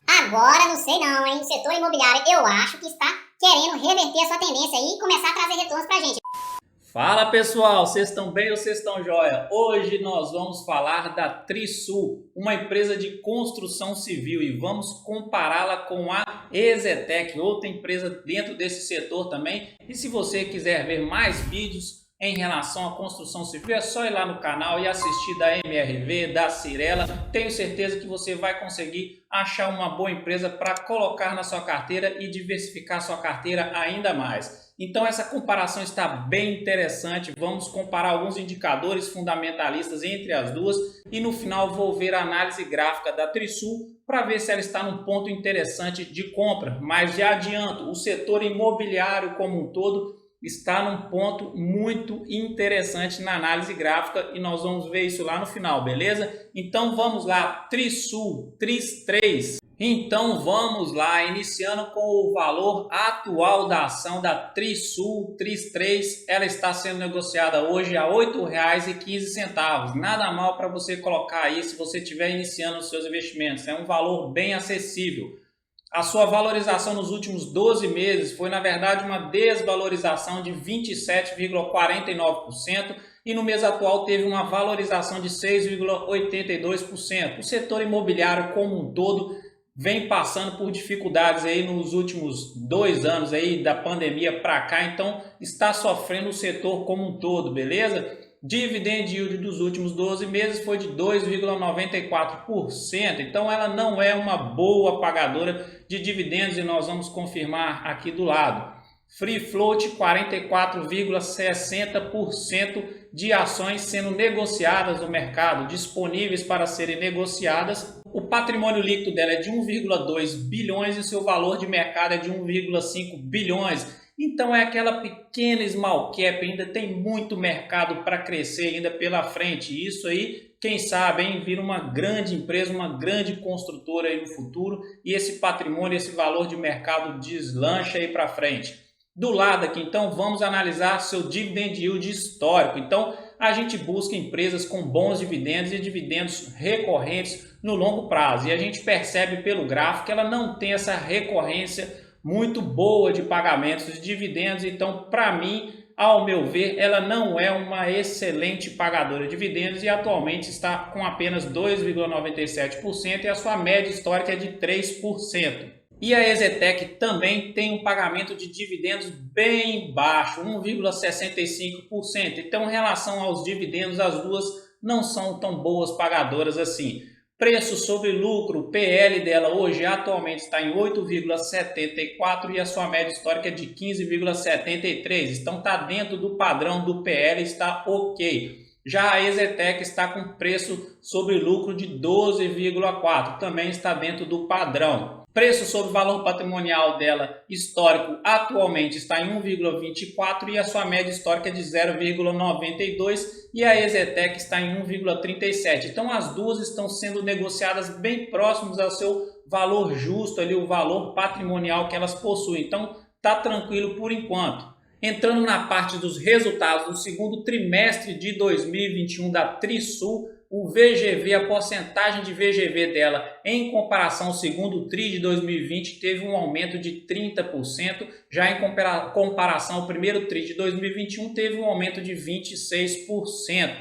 Agora não sei não, hein? O setor imobiliário eu acho que está querendo reverter essa tendência aí e começar a trazer retornos pra gente. Fala pessoal, vocês estão bem ou vocês estão joia? Hoje nós vamos falar da Trisul, uma empresa de construção civil, e vamos compará-la com a EZTEC, outra empresa dentro desse setor também. E se você quiser ver mais vídeos em relação à construção civil, é só ir lá no canal e assistir da MRV, da Cirela. Tenho certeza que você vai conseguir achar uma boa empresa para colocar na sua carteira e diversificar sua carteira ainda mais. Então essa comparação está bem interessante. Vamos comparar alguns indicadores fundamentalistas entre as duas e no final vou ver a análise gráfica da Trisul para ver se ela está num ponto interessante de compra. Mas já adianto, o setor imobiliário como um todo está num ponto muito interessante na análise gráfica e nós vamos ver isso lá no final, beleza? Então vamos lá, Trisul, TRIS3. Então vamos lá, iniciando com o valor atual da ação da Trisul, TRIS3, ela está sendo negociada hoje a R$ 8,15. Nada mal para você colocar aí se você estiver iniciando os seus investimentos, é um valor bem acessível. A sua valorização nos últimos 12 meses foi, na verdade, uma desvalorização de 27,49% e no mês atual teve uma valorização de 6,82%. O setor imobiliário como um todo vem passando por dificuldades aí nos últimos 2 anos aí da pandemia para cá, então está sofrendo o setor como um todo, beleza? Dividend yield dos últimos 12 meses foi de 2,94%, então ela não é uma boa pagadora de dividendos e nós vamos confirmar aqui do lado. Free float 44,60% de ações sendo negociadas no mercado, disponíveis para serem negociadas. O patrimônio líquido dela é de 1,2 bilhões e seu valor de mercado é de 1,5 bilhões. Então é aquela pequena small cap, ainda tem muito mercado para crescer ainda pela frente. Isso aí, quem sabe, hein, vira uma grande empresa, uma grande construtora aí no futuro e esse patrimônio, esse valor de mercado deslancha aí para frente. Do lado aqui, então, vamos analisar seu dividend yield histórico. Então, a gente busca empresas com bons dividendos e dividendos recorrentes no longo prazo. E a gente percebe pelo gráfico que ela não tem essa recorrência muito boa de pagamentos de dividendos. Então, para mim, ao meu ver, ela não é uma excelente pagadora de dividendos e atualmente está com apenas 2,97% e a sua média histórica é de 3%. E a EZTEC também tem um pagamento de dividendos bem baixo, 1,65%. Então, em relação aos dividendos, as duas não são tão boas pagadoras assim. Preço sobre lucro, PL dela hoje atualmente está em 8,74 e a sua média histórica é de 15,73. Então está dentro do padrão do PL, está ok. Já a EZTEC está com preço sobre lucro de 12,4, também está dentro do padrão. Preço sobre valor patrimonial dela histórico atualmente está em 1,24 e a sua média histórica é de 0,92 e a EZTEC está em 1,37. Então as duas estão sendo negociadas bem próximas ao seu valor justo, ali, o valor patrimonial que elas possuem. Então está tranquilo por enquanto. Entrando na parte dos resultados do segundo trimestre de 2021 da Trisul, o VGV, a porcentagem de VGV dela em comparação ao segundo TRI de 2020 teve um aumento de 30%, já em comparação ao primeiro TRI de 2021 teve um aumento de 26%.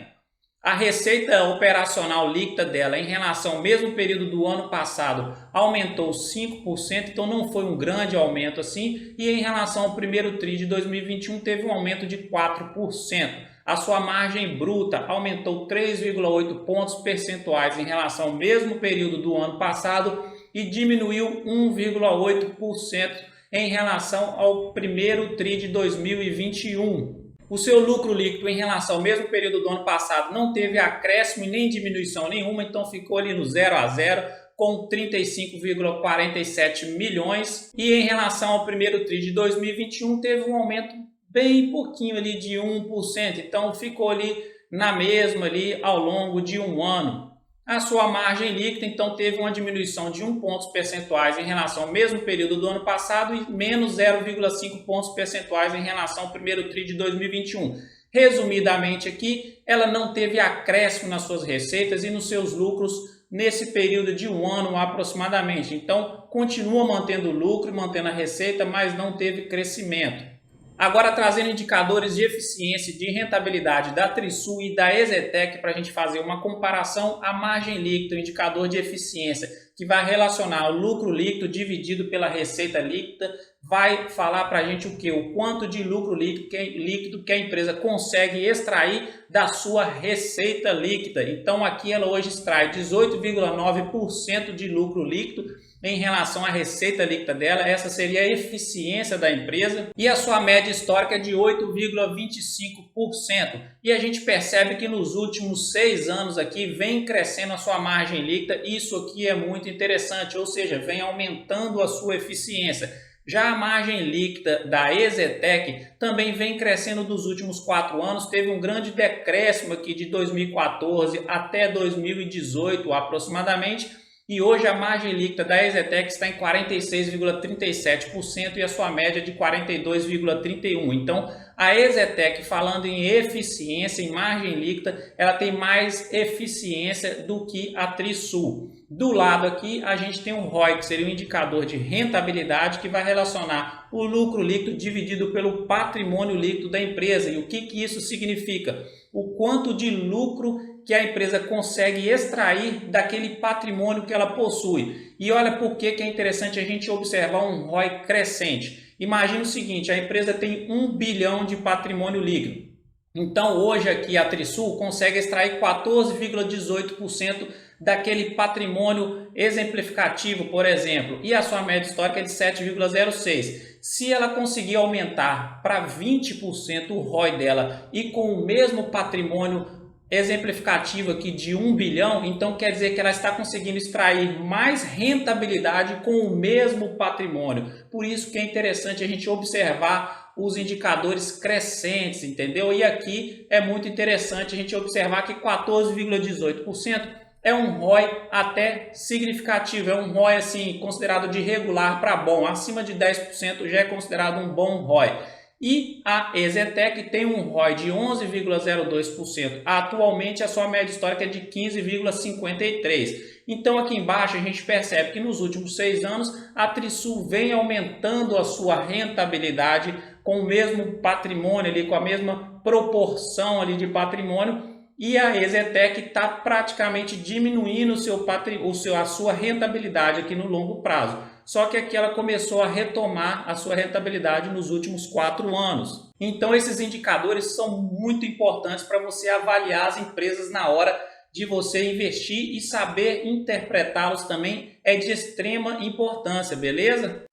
A receita operacional líquida dela em relação ao mesmo período do ano passado aumentou 5%, então não foi um grande aumento assim, e em relação ao primeiro TRI de 2021 teve um aumento de 4%. A sua margem bruta aumentou 3,8 pontos percentuais em relação ao mesmo período do ano passado e diminuiu 1,8% em relação ao primeiro TRI de 2021. O seu lucro líquido em relação ao mesmo período do ano passado não teve acréscimo e nem diminuição nenhuma, então ficou ali no 0 a 0 com 35,47 milhões. E em relação ao primeiro TRI de 2021 teve um aumento bem pouquinho ali de 1%, então ficou ali na mesma ali ao longo de um ano. A sua margem líquida então teve uma diminuição de 1 pontos percentuais em relação ao mesmo período do ano passado e menos 0,5 pontos percentuais em relação ao primeiro TRI de 2021. Resumidamente aqui, ela não teve acréscimo nas suas receitas e nos seus lucros nesse período de um ano aproximadamente. Então, continua mantendo o lucro, mantendo a receita, mas não teve crescimento. Agora, trazendo indicadores de eficiência e de rentabilidade da Trisul e da EZTEC para a gente fazer uma comparação, a margem líquida, o indicador de eficiência, que vai relacionar o lucro líquido dividido pela receita líquida, vai falar para a gente o que? O quanto de lucro líquido que a empresa consegue extrair da sua receita líquida. Então, aqui ela hoje extrai 18,9% de lucro líquido em relação à receita líquida dela. Essa seria a eficiência da empresa, e a sua média histórica é de 8,25%. E a gente percebe que nos últimos 6 anos aqui vem crescendo a sua margem líquida. Isso aqui é muito interessante, ou seja, vem aumentando a sua eficiência. Já a margem líquida da EZTEC também vem crescendo dos últimos 4 anos, teve um grande decréscimo aqui de 2014 até 2018 aproximadamente, e hoje a margem líquida da EZTEC está em 46,37% e a sua média de 42,31%. Então, a EZTEC, falando em eficiência, em margem líquida, ela tem mais eficiência do que a Trisul. Do lado aqui, a gente tem o ROI, que seria um indicador de rentabilidade que vai relacionar o lucro líquido dividido pelo patrimônio líquido da empresa. E o que isso significa? O quanto de lucro que a empresa consegue extrair daquele patrimônio que ela possui. E olha por que é interessante a gente observar um ROI crescente. Imagina o seguinte, a empresa tem 1 bilhão de patrimônio líquido. Então hoje aqui a Trisul consegue extrair 14,18% daquele patrimônio exemplificativo, por exemplo, e a sua média histórica é de 7,06%. Se ela conseguir aumentar para 20% o ROI dela e com o mesmo patrimônio exemplificativo aqui de 1 bilhão, então quer dizer que ela está conseguindo extrair mais rentabilidade com o mesmo patrimônio. Por isso que é interessante a gente observar os indicadores crescentes, entendeu? E aqui é muito interessante a gente observar que 14,18% é um ROI até significativo, é um ROI assim considerado de regular para bom, acima de 10% já é considerado um bom ROI. E a EZTEC tem um ROI de 11,02%. Atualmente a sua média histórica é de 15,53%. Então aqui embaixo a gente percebe que nos últimos 6 anos a Trisul vem aumentando a sua rentabilidade com o mesmo patrimônio ali, com a mesma proporção ali de patrimônio, e a EZTEC está praticamente diminuindo a sua rentabilidade aqui no longo prazo. Só que aqui ela começou a retomar a sua rentabilidade nos últimos 4 anos. Então esses indicadores são muito importantes para você avaliar as empresas na hora de você investir, e saber interpretá-los também é de extrema importância, beleza?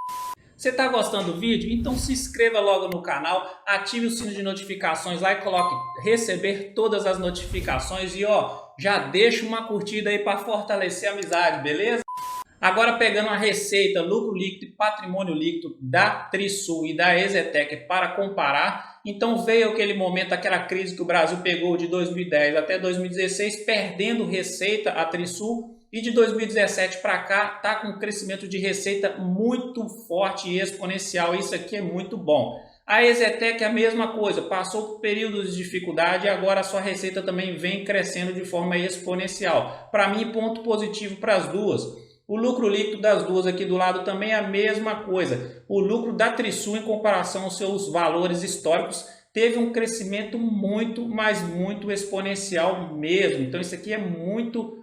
Você está gostando do vídeo? Então se inscreva logo no canal, ative o sino de notificações lá e coloque receber todas as notificações, e já deixa uma curtida aí para fortalecer a amizade, beleza? Agora pegando a receita, lucro líquido e patrimônio líquido da Trisul e da EZTEC para comparar, então veio aquele momento, aquela crise que o Brasil pegou de 2010 até 2016, perdendo receita a Trisul, e de 2017 para cá está com um crescimento de receita muito forte e exponencial. Isso aqui é muito bom. A EZTEC é a mesma coisa, passou por períodos de dificuldade e agora a sua receita também vem crescendo de forma exponencial. Para mim, ponto positivo para as duas. O lucro líquido das duas aqui do lado também é a mesma coisa. O lucro da Trisul, em comparação aos seus valores históricos, teve um crescimento muito, mas muito exponencial mesmo. Então isso aqui é muito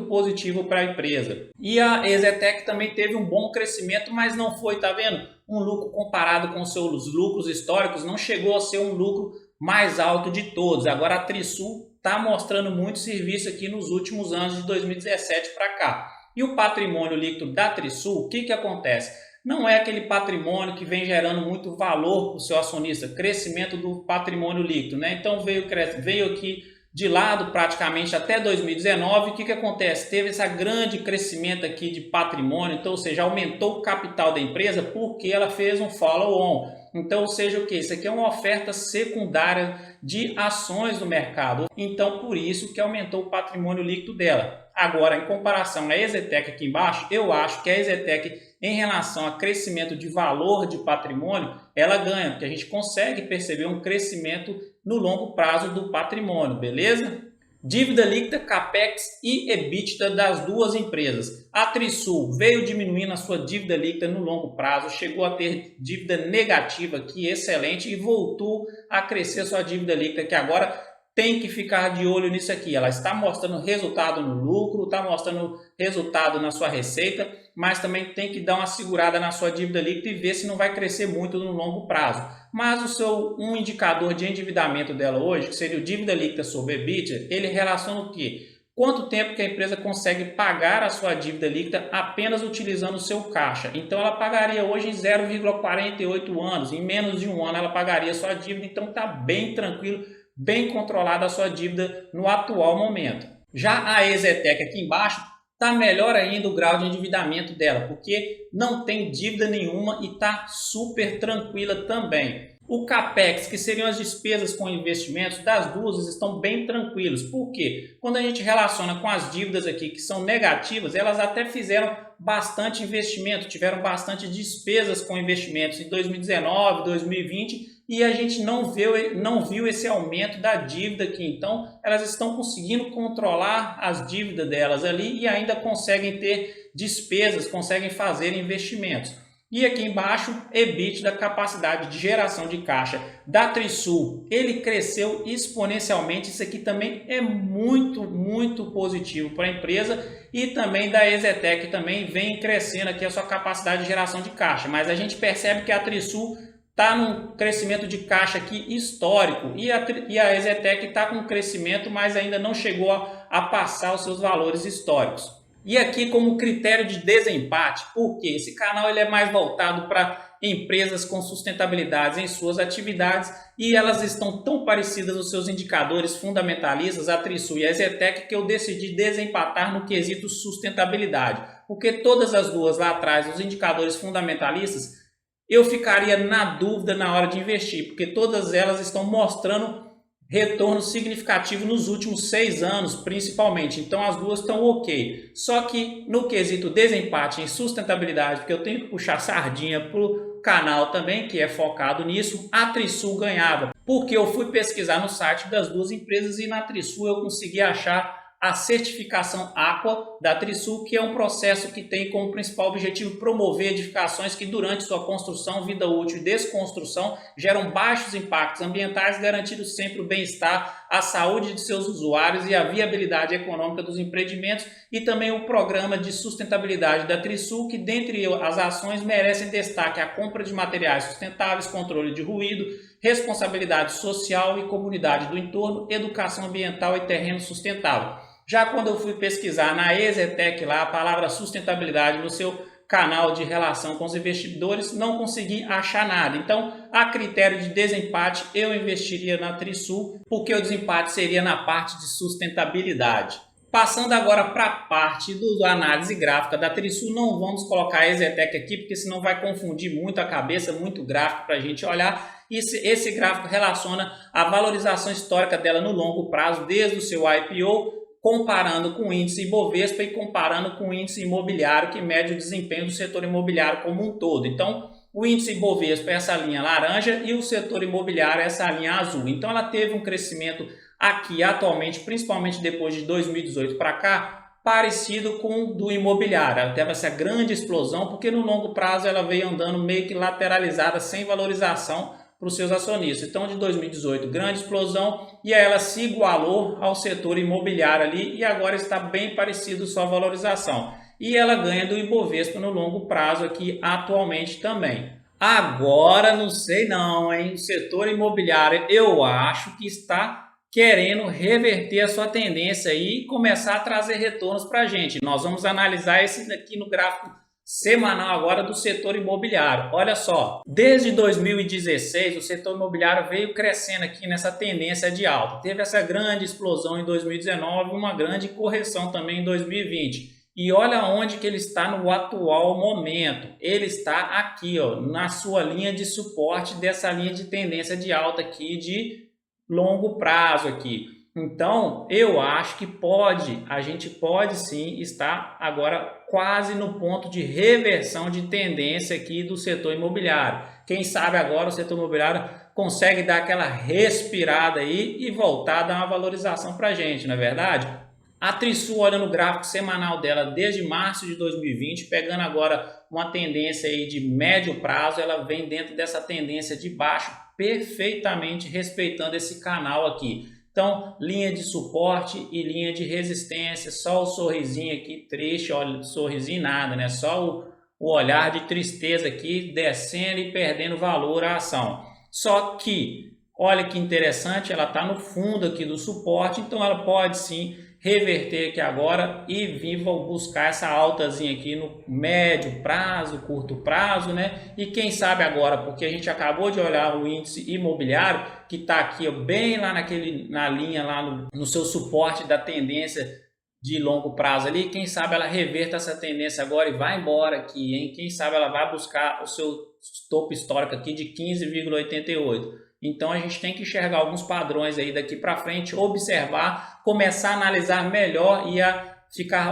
positivo para a empresa. E a EZTEC também teve um bom crescimento, mas não foi, tá vendo? Um lucro comparado com seus lucros históricos, não chegou a ser um lucro mais alto de todos. Agora a Trisul está mostrando muito serviço aqui nos últimos anos, de 2017 para cá. E o patrimônio líquido da Trisul, o que acontece? Não é aquele patrimônio que vem gerando muito valor para o seu acionista, crescimento do patrimônio líquido, né? Então veio aqui de lado praticamente até 2019. O que acontece? Teve esse grande crescimento aqui de patrimônio, então, ou seja, aumentou o capital da empresa porque ela fez um follow-on. Então, ou seja, o que? Isso aqui é uma oferta secundária de ações no mercado. Então, por isso que aumentou o patrimônio líquido dela. Agora, em comparação à EZTEC aqui embaixo, eu acho que a EZTEC, em relação a crescimento de valor de patrimônio, ela ganha, porque a gente consegue perceber um crescimento no longo prazo do patrimônio, beleza? Dívida líquida, Capex e EBITDA das duas empresas. A Trisul veio diminuindo a sua dívida líquida no longo prazo, chegou a ter dívida negativa, que excelente, e voltou a crescer sua dívida líquida, que agora tem que ficar de olho nisso aqui. Ela está mostrando resultado no lucro, está mostrando resultado na sua receita, mas também tem que dar uma segurada na sua dívida líquida e ver se não vai crescer muito no longo prazo. Mas um indicador de endividamento dela hoje, que seria o dívida líquida sobre EBITDA, ele relaciona o quê? Quanto tempo que a empresa consegue pagar a sua dívida líquida apenas utilizando o seu caixa. Então ela pagaria hoje em 0,48 anos, em menos de um ano ela pagaria a sua dívida, então está bem tranquilo, bem controlada a sua dívida no atual momento. Já a EZTEC aqui embaixo está melhor ainda o grau de endividamento dela, porque não tem dívida nenhuma e está super tranquila também. O Capex, que seriam as despesas com investimentos, das duas estão bem tranquilos. Por quê? Quando a gente relaciona com as dívidas aqui que são negativas, elas até fizeram bastante investimento, tiveram bastante despesas com investimentos em 2019, 2020, e a gente não viu esse aumento da dívida aqui. Então, elas estão conseguindo controlar as dívidas delas ali e ainda conseguem ter despesas, conseguem fazer investimentos. E aqui embaixo, EBITDA, capacidade de geração de caixa da Trisul, ele cresceu exponencialmente. Isso aqui também é muito positivo para a empresa, e também da EZTEC também vem crescendo aqui a sua capacidade de geração de caixa. Mas a gente percebe que a Trisul está num crescimento de caixa aqui histórico e a EZTEC está com crescimento, mas ainda não chegou a passar os seus valores históricos. E aqui como critério de desempate, porque esse canal ele é mais voltado para empresas com sustentabilidade em suas atividades e elas estão tão parecidas nos seus indicadores fundamentalistas, a Trisul e a EZTEC, que eu decidi desempatar no quesito sustentabilidade. Porque todas as duas lá atrás, os indicadores fundamentalistas, eu ficaria na dúvida na hora de investir, porque todas elas estão mostrando retorno significativo nos últimos 6 anos, principalmente. Então as duas estão ok. Só que no quesito desempate em sustentabilidade, porque eu tenho que puxar sardinha para o canal também, que é focado nisso, a Trisul ganhava. Porque eu fui pesquisar no site das duas empresas e na Trisul eu consegui achar a certificação Aqua da Trisul, que é um processo que tem como principal objetivo promover edificações que durante sua construção, vida útil e desconstrução geram baixos impactos ambientais, garantindo sempre o bem-estar, a saúde de seus usuários e a viabilidade econômica dos empreendimentos, e também o programa de sustentabilidade da Trisul, que dentre as ações merecem destaque a compra de materiais sustentáveis, controle de ruído, responsabilidade social e comunidade do entorno, educação ambiental e terreno sustentável. Já quando eu fui pesquisar na EZTEC lá a palavra sustentabilidade no seu canal de relação com os investidores, não consegui achar nada. Então, a critério de desempate, eu investiria na Trisul, porque o desempate seria na parte de sustentabilidade. Passando agora para a parte da análise gráfica da Trisul, não vamos colocar a EZTEC aqui, porque senão vai confundir muito a cabeça, muito gráfico para a gente olhar. Esse gráfico relaciona a valorização histórica dela no longo prazo, desde o seu IPO, comparando com o índice Ibovespa e comparando com o índice imobiliário, que mede o desempenho do setor imobiliário como um todo. Então, o índice Ibovespa é essa linha laranja e o setor imobiliário é essa linha azul. Então, ela teve um crescimento aqui atualmente, principalmente depois de 2018 para cá, parecido com o do imobiliário. Ela teve essa grande explosão, porque no longo prazo ela veio andando meio que lateralizada, sem valorização para os seus acionistas. Então, de 2018, grande explosão, e aí ela se igualou ao setor imobiliário ali, e agora está bem parecido sua valorização. E ela ganha do Ibovespa no longo prazo aqui atualmente também. Agora, não sei não, hein? O setor imobiliário eu acho que está querendo reverter a sua tendência e começar a trazer retornos para a gente. Nós vamos analisar esse daqui no gráfico semanal agora do setor imobiliário. Olha só, desde 2016 o setor imobiliário veio crescendo aqui nessa tendência de alta. Teve essa grande explosão em 2019, uma grande correção também em 2020. E olha onde que ele está no atual momento. Ele está aqui, ó, na sua linha de suporte dessa linha de tendência de alta aqui de longo prazo aqui. Então, eu acho que a gente pode sim estar agora quase no ponto de reversão de tendência aqui do setor imobiliário. Quem sabe agora o setor imobiliário consegue dar aquela respirada aí e voltar a dar uma valorização para a gente, não é verdade? A Trisul, olhando o gráfico semanal dela desde março de 2020, pegando agora uma tendência aí de médio prazo, ela vem dentro dessa tendência de baixo, perfeitamente respeitando esse canal aqui. Então, linha de suporte e linha de resistência, só o sorrisinho aqui triste, olha, sorrisinho nada, né? Só o olhar de tristeza aqui, descendo e perdendo valor à ação. Só que, olha que interessante, ela está no fundo aqui do suporte, então ela pode sim reverter aqui agora e vir buscar essa altazinha aqui no médio prazo, curto prazo, né? E quem sabe agora, porque a gente acabou de olhar o índice imobiliário que está aqui ó, bem lá na linha lá no seu suporte da tendência de longo prazo ali, quem sabe ela reverta essa tendência agora e vai embora aqui, hein? Quem sabe ela vai buscar o seu topo histórico aqui de 15,88. Então a gente tem que enxergar alguns padrões aí daqui para frente, observar, começar a analisar melhor e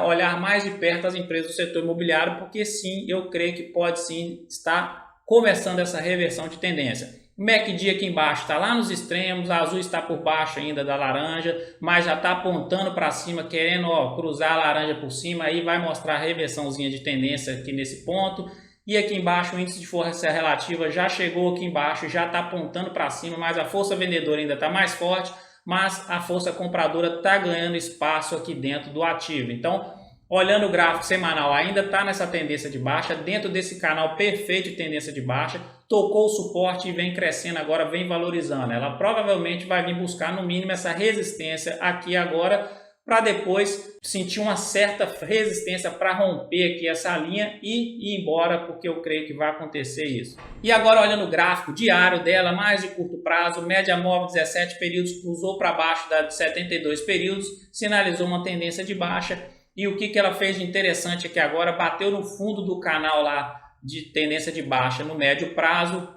olhar mais de perto as empresas do setor imobiliário, porque sim, eu creio que pode sim estar começando essa reversão de tendência. O MACD aqui embaixo está lá nos extremos, a azul está por baixo ainda da laranja, mas já está apontando para cima, querendo cruzar a laranja por cima, aí vai mostrar a reversãozinha de tendência aqui nesse ponto. E aqui embaixo o índice de força relativa já chegou aqui embaixo, já está apontando para cima, mas a força vendedora ainda está mais forte, mas a força compradora está ganhando espaço aqui dentro do ativo. Então, olhando o gráfico semanal, ainda está nessa tendência de baixa, dentro desse canal perfeito de tendência de baixa, tocou o suporte e vem crescendo agora, vem valorizando. Ela provavelmente vai vir buscar no mínimo essa resistência aqui agora, para depois sentir uma certa resistência para romper aqui essa linha e ir embora, porque eu creio que vai acontecer isso. E agora olhando o gráfico diário dela, mais de curto prazo, média móvel 17 períodos, cruzou para baixo da de 72 períodos, sinalizou uma tendência de baixa. E o que ela fez de interessante aqui agora, bateu no fundo do canal lá de tendência de baixa no médio prazo,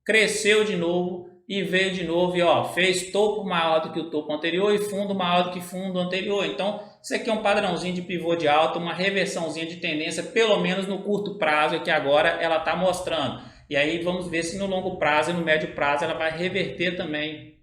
cresceu de novo, e veio de novo e fez topo maior do que o topo anterior e fundo maior do que fundo anterior. Então, isso aqui é um padrãozinho de pivô de alta, uma reversãozinha de tendência, pelo menos no curto prazo, que agora ela está mostrando. E aí vamos ver se no longo prazo e no médio prazo ela vai reverter também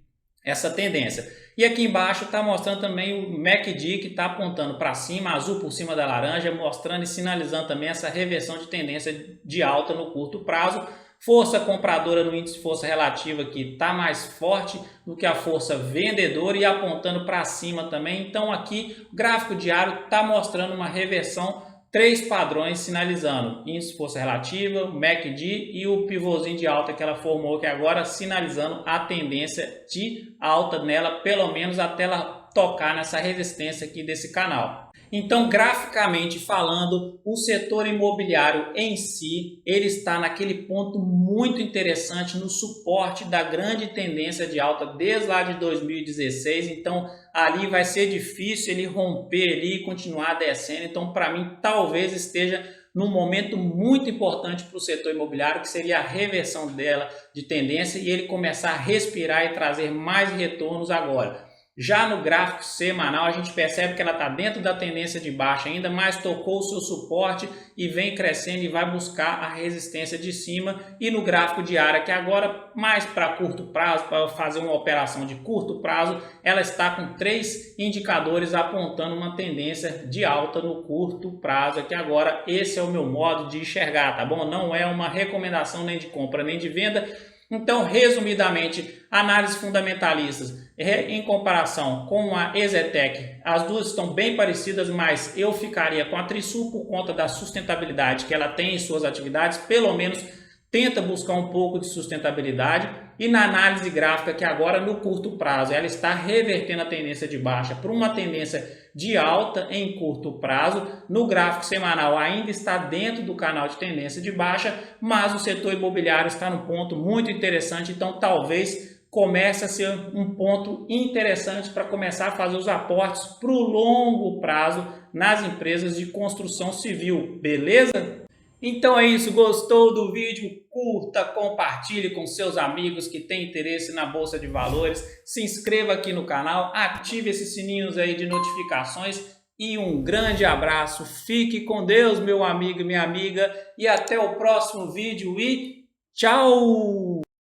essa tendência. E aqui embaixo está mostrando também o MACD que está apontando para cima, azul por cima da laranja, mostrando e sinalizando também essa reversão de tendência de alta no curto prazo. Força compradora no índice de força relativa aqui está mais forte do que a força vendedora e apontando para cima também. Então aqui o gráfico diário está mostrando uma reversão, três padrões sinalizando índice de força relativa, o MACD e o pivôzinho de alta que ela formou aqui agora, sinalizando a tendência de alta nela, pelo menos até ela tocar nessa resistência aqui desse canal. Então, graficamente falando, o setor imobiliário em si, ele está naquele ponto muito interessante no suporte da grande tendência de alta desde lá de 2016. Então, ali vai ser difícil ele romper ali e continuar descendo. Então, para mim, talvez esteja num momento muito importante para o setor imobiliário, que seria a reversão dela de tendência e ele começar a respirar e trazer mais retornos agora. Já no gráfico semanal a gente percebe que ela está dentro da tendência de baixa ainda, mas tocou o seu suporte e vem crescendo e vai buscar a resistência de cima. E no gráfico diário, que agora mais para curto prazo, para fazer uma operação de curto prazo, ela está com três indicadores apontando uma tendência de alta no curto prazo. Aqui agora esse é o meu modo de enxergar, tá bom? Não é uma recomendação nem de compra nem de venda. Então, resumidamente, análises fundamentalistas em comparação com a EZTEC, as duas estão bem parecidas, mas eu ficaria com a Trisul por conta da sustentabilidade que ela tem em suas atividades, pelo menos tenta buscar um pouco de sustentabilidade. E na análise gráfica, que agora no curto prazo ela está revertendo a tendência de baixa para uma tendência de alta em curto prazo, no gráfico semanal ainda está dentro do canal de tendência de baixa, mas o setor imobiliário está num ponto muito interessante, então talvez comece a ser um ponto interessante para começar a fazer os aportes para o longo prazo nas empresas de construção civil, beleza? Então é isso, gostou do vídeo? Curta, compartilhe com seus amigos que têm interesse na Bolsa de Valores, se inscreva aqui no canal, ative esses sininhos aí de notificações e um grande abraço. Fique com Deus, meu amigo e minha amiga, e até o próximo vídeo e tchau!